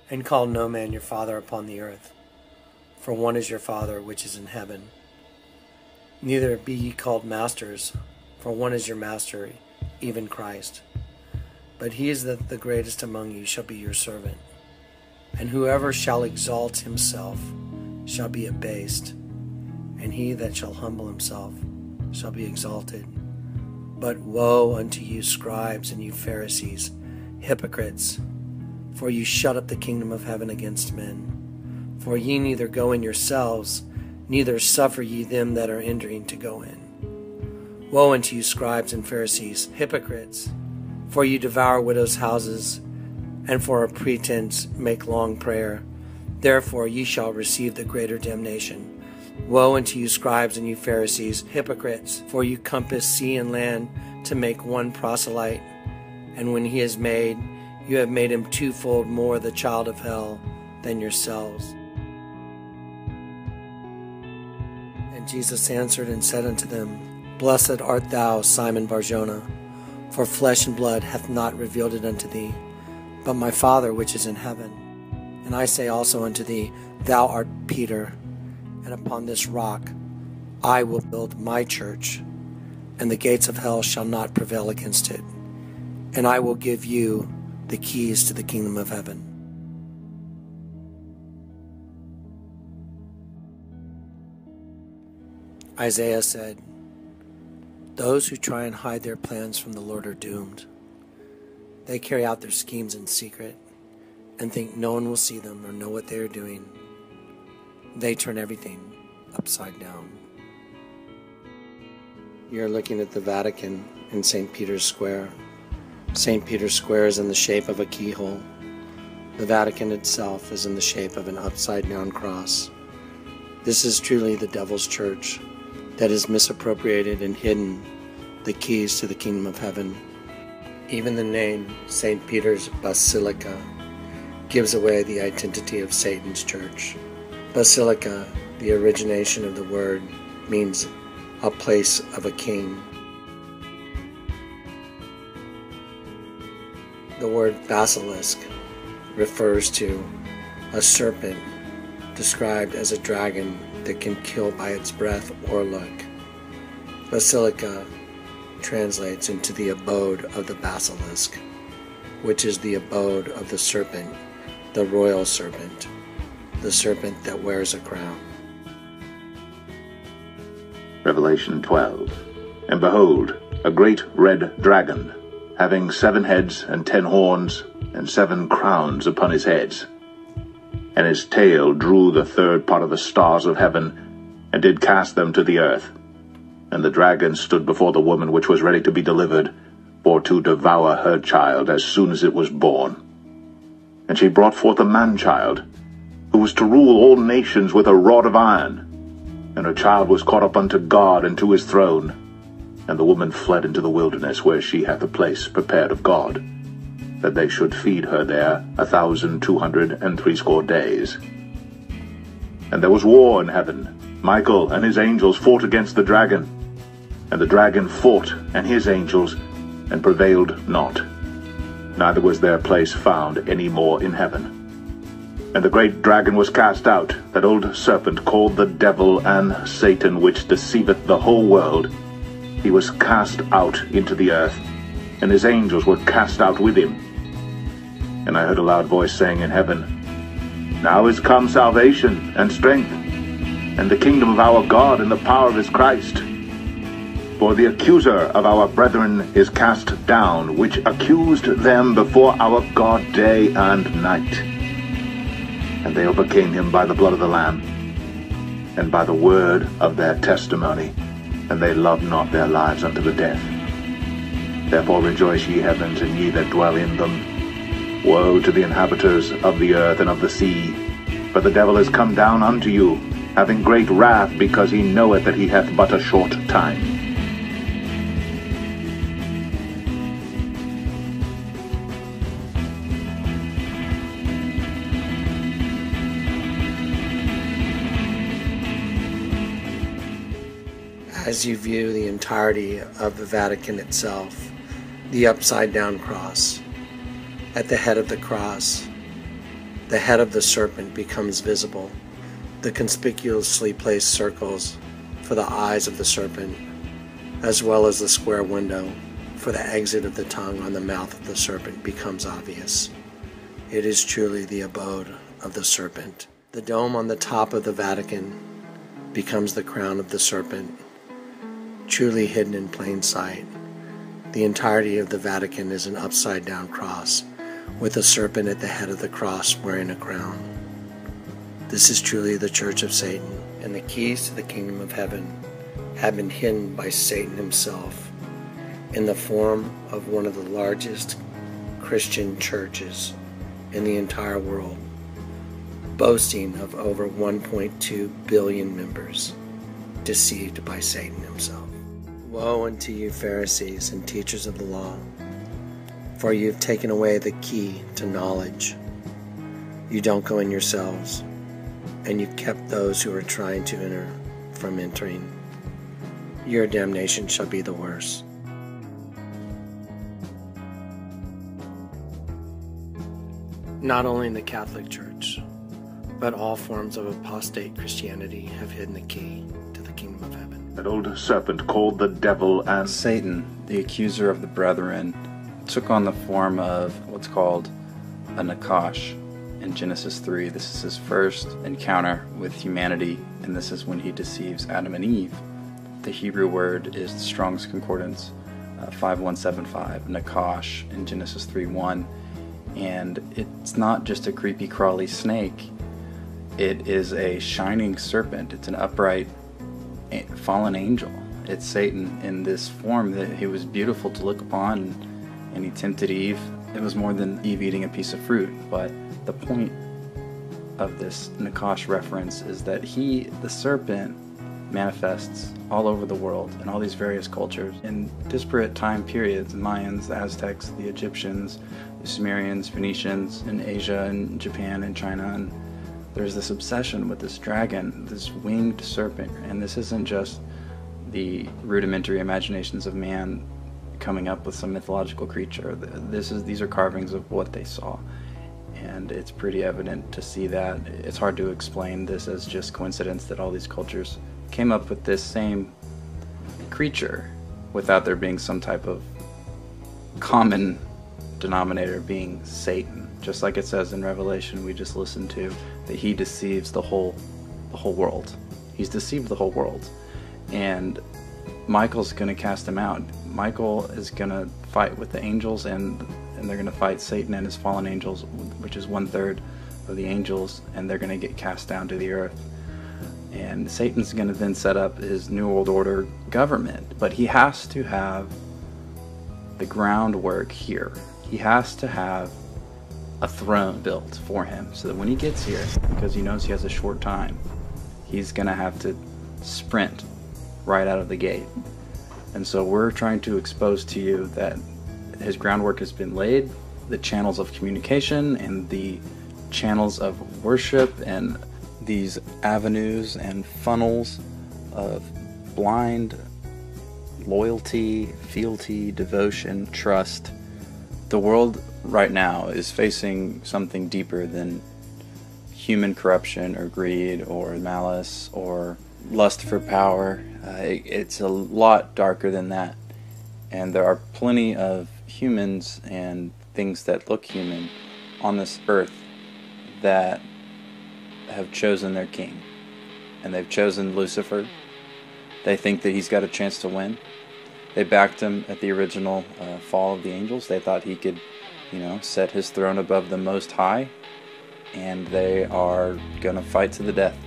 and call no man your father upon the earth, for one is your Father which is in heaven. Neither be ye called masters, for one is your master, even Christ. But he is that the greatest among you shall be your servant. And whoever shall exalt himself shall be abased, and he that shall humble himself shall be exalted. But woe unto you, scribes, and you Pharisees, hypocrites! For you shut up the kingdom of heaven against men. For ye neither go in yourselves, neither suffer ye them that are entering to go in. Woe unto you, scribes and Pharisees, hypocrites! For you devour widows' houses, and for a pretense make long prayer. Therefore ye shall receive the greater damnation. Woe unto you, scribes and you Pharisees, hypocrites! For you compass sea and land to make one proselyte, and when he is made, you have made him twofold more the child of hell than yourselves. And Jesus answered and said unto them, Blessed art thou, Simon Bar-Jonah, for flesh and blood hath not revealed it unto thee, but my Father which is in heaven. And I say also unto thee, Thou art Peter, and upon this rock I will build my church, and the gates of hell shall not prevail against it. And I will give you the keys to the kingdom of heaven. Isaiah said, Those who try and hide their plans from the Lord are doomed. They carry out their schemes in secret and think no one will see them or know what they are doing. They turn everything upside down. You're looking at the Vatican in St. Peter's Square. St. Peter's Square is in the shape of a keyhole. The Vatican itself is in the shape of an upside-down cross. This is truly the devil's church that has misappropriated and hidden the keys to the kingdom of heaven. Even the name St. Peter's Basilica gives away the identity of Satan's church. Basilica, the origination of the word, means a place of a king. The word basilisk refers to a serpent described as a dragon that can kill by its breath or look. Basilica translates into the abode of the basilisk, which is the abode of the serpent, the royal serpent, the serpent that wears a crown. Revelation 12. And behold, a great red dragon, having 7 heads and 10 horns, and 7 crowns upon his heads. And his tail drew the 3rd part of the stars of heaven, and did cast them to the earth. And the dragon stood before the woman which was ready to be delivered, for to devour her child as soon as it was born. And she brought forth a man-child, who was to rule all nations with a rod of iron. And her child was caught up unto God and to his throne. And the woman fled into the wilderness, where she hath a place prepared of God, that they should feed her there 1,260 days. And there was war in heaven. Michael and his angels fought against the dragon. And the dragon fought and his angels, and prevailed not. Neither was their place found any more in heaven. And the great dragon was cast out, that old serpent called the devil and Satan, which deceiveth the whole world. He was cast out into the earth, and his angels were cast out with him. And I heard a loud voice saying in heaven, Now is come salvation and strength, and the kingdom of our God and the power of his Christ. For the accuser of our brethren is cast down, which accused them before our God day and night. And they overcame him by the blood of the Lamb, and by the word of their testimony, and they loved not their lives unto the death. Therefore rejoice, ye heavens, and ye that dwell in them. Woe to the inhabitants of the earth and of the sea, for the devil is come down unto you, having great wrath, because he knoweth that he hath but a short time. As you view the entirety of the Vatican itself, the upside-down cross, at the head of the cross The head of the serpent becomes visible, the conspicuously placed circles for the eyes of the serpent, as well as the square window for the exit of the tongue on the mouth of the serpent becomes obvious. It is truly the abode of the serpent. The dome on the top of the Vatican becomes the crown of the serpent, truly hidden in plain sight. The entirety of the Vatican is an upside-down cross, with a serpent at the head of the cross wearing a crown. This is truly the Church of Satan, and the keys to the kingdom of heaven have been hidden by Satan himself in the form of one of the largest Christian churches in the entire world, boasting of over 1.2 billion members, deceived by Satan himself. Woe unto you, Pharisees and teachers of the law, for you have taken away the key to knowledge. You don't go in yourselves, and you've kept those who are trying to enter from entering. Your damnation shall be the worse. Not only in the Catholic Church, but all forms of apostate Christianity have hidden the key to the kingdom of heaven. That old serpent called the devil and Satan, the accuser of the brethren, took on the form of what's called a nakash in Genesis 3. This is his first encounter with humanity, and this is when he deceives Adam and Eve. The Hebrew word is the Strong's Concordance 5175, nakash in Genesis 3:1. And it's not just a creepy crawly snake. It is a shining serpent. It's an upright fallen angel. It's Satan in this form that he was beautiful to look upon, and he tempted Eve. It was more than Eve eating a piece of fruit, but the point of this nakash reference is that he, the serpent, manifests all over the world in all these various cultures in disparate time periods: the Mayans, the Aztecs, the Egyptians, the Sumerians, Phoenicians, in Asia and Japan and China. And there's this obsession with this dragon, this winged serpent, and this isn't just the rudimentary imaginations of man coming up with some mythological creature. These are carvings of what they saw, and it's pretty evident to see that. It's hard to explain this as just coincidence that all these cultures came up with this same creature without there being some type of common denominator being Satan. Just like it says in Revelation we just listened to, that he deceives the whole world. He's deceived the whole world, and Michael's going to cast him out. Michael is going to fight with the angels, and they're going to fight Satan and his fallen angels, which is 1/3 of the angels, and they're going to get cast down to the earth. And Satan's going to then set up his New World Order government, but he has to have the groundwork here. He has to have a throne built for him, so that when he gets here, because he knows he has a short time, he's going to have to sprint right out of the gate. And so we're trying to expose to you that his groundwork has been laid, the channels of communication and the channels of worship and these avenues and funnels of blind loyalty, fealty, devotion, trust. The world right now is facing something deeper than human corruption or greed or malice or lust for power. It's a lot darker than that, and there are plenty of humans and things that look human on this earth that have chosen their king, and they've chosen Lucifer. They think that he's got a chance to win. They backed him at the original fall of the angels. They thought he could, set his throne above the Most High, and they are gonna fight to the death.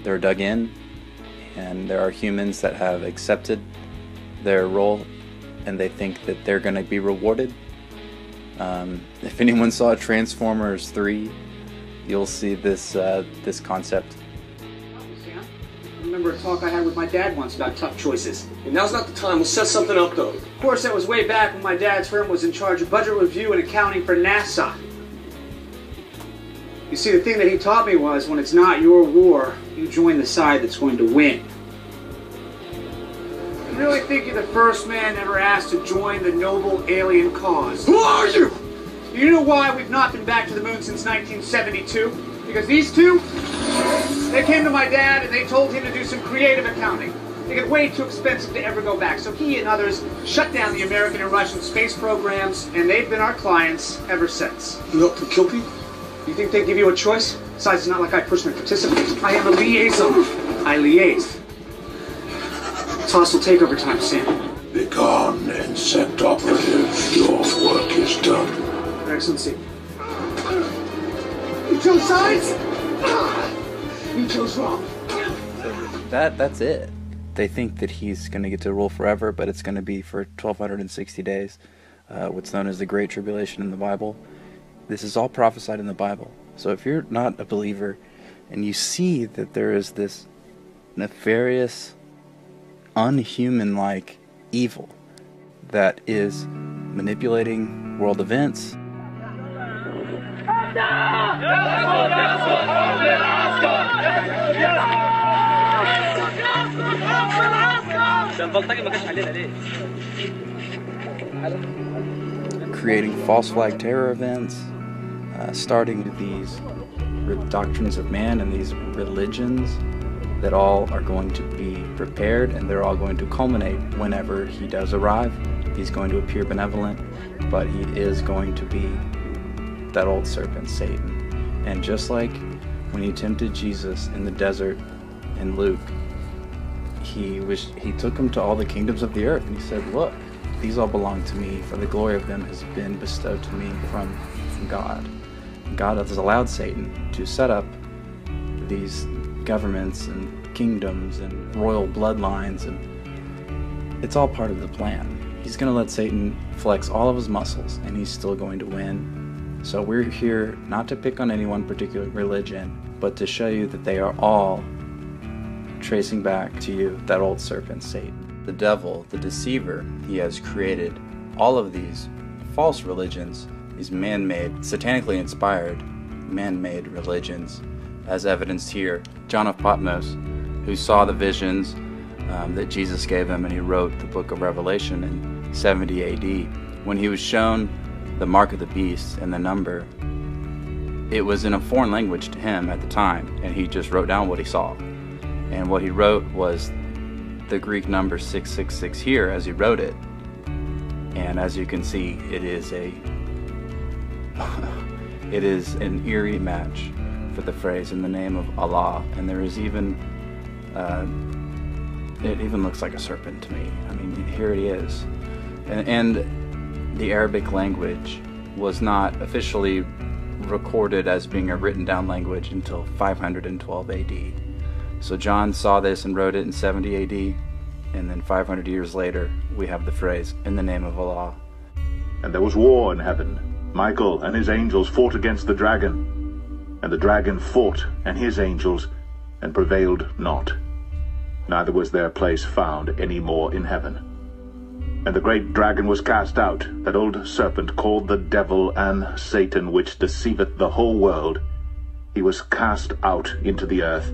They're dug in, and there are humans that have accepted their role, and they think that they're gonna be rewarded. If anyone saw Transformers 3, you'll see this concept. I remember a talk I had with my dad once about tough choices. And now's not the time. We'll set something up, though. Of course, that was way back when my dad's firm was in charge of budget review and accounting for NASA. You see, the thing that he taught me was, when it's not your war, you join the side that's going to win. You really think you're the first man ever asked to join the noble alien cause? Who are you? You know why we've not been back to the moon since 1972? Because these two, they came to my dad and they told him to do some creative accounting. They get way too expensive to ever go back, so he and others shut down the American and Russian space programs, and they've been our clients ever since. You help to kill people? You think they give you a choice? Besides, it's not like I personally participate. I am a liaison. I liaise. It's hostile takeover time, Sam. Begone, insect operative. Your work is done. Your Excellency. You chose sides? You chose wrong. That's it. They think that he's going to get to rule forever, but it's going to be for 1,260 days, what's known as the Great Tribulation in the Bible. This is all prophesied in the Bible. So if you're not a believer and you see that there is this nefarious, unhuman-like evil that is manipulating world events, creating false flag terror events, starting these doctrines of man and these religions that all are going to be prepared, and they're all going to culminate whenever he does arrive. He's going to appear benevolent, but he is going to be that old serpent, Satan. And just like when he tempted Jesus in the desert in Luke, he took him to all the kingdoms of the earth, and he said, look, these all belong to me, for the glory of them has been bestowed to me from God. God has allowed Satan to set up these governments and kingdoms and royal bloodlines, and it's all part of the plan. He's going to let Satan flex all of his muscles, and he's still going to win. So we're here not to pick on any one particular religion, but to show you that they are all tracing back to you, that old serpent, Satan. The devil, the deceiver, he has created all of these false religions, these man-made, satanically inspired, man-made religions, as evidenced here. John of Patmos, who saw the visions that Jesus gave him, and he wrote the book of Revelation in 70 AD. When he was shown the mark of the beast and the number, it was in a foreign language to him at the time, and he just wrote down what he saw. And what he wrote was the Greek number 666 here as he wrote it. And as you can see, it is an eerie match for the phrase "in the name of Allah," and there is even it even looks like a serpent to me. I mean, here it is. And the Arabic language was not officially recorded as being a written down language until 512 AD. So John saw this and wrote it in 70 AD, and then 500 years later we have the phrase "in the name of Allah." And there was war in heaven. Michael and his angels fought against the dragon. And the dragon fought and his angels, and prevailed not. Neither was their place found any more in heaven. And the great dragon was cast out, that old serpent called the devil and Satan, which deceiveth the whole world. He was cast out into the earth,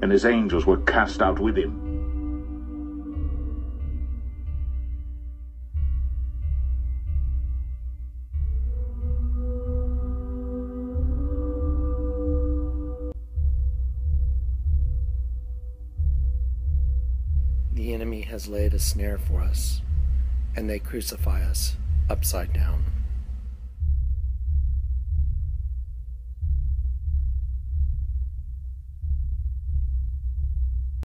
and his angels were cast out with him. The enemy has laid a snare for us, and they crucify us upside down.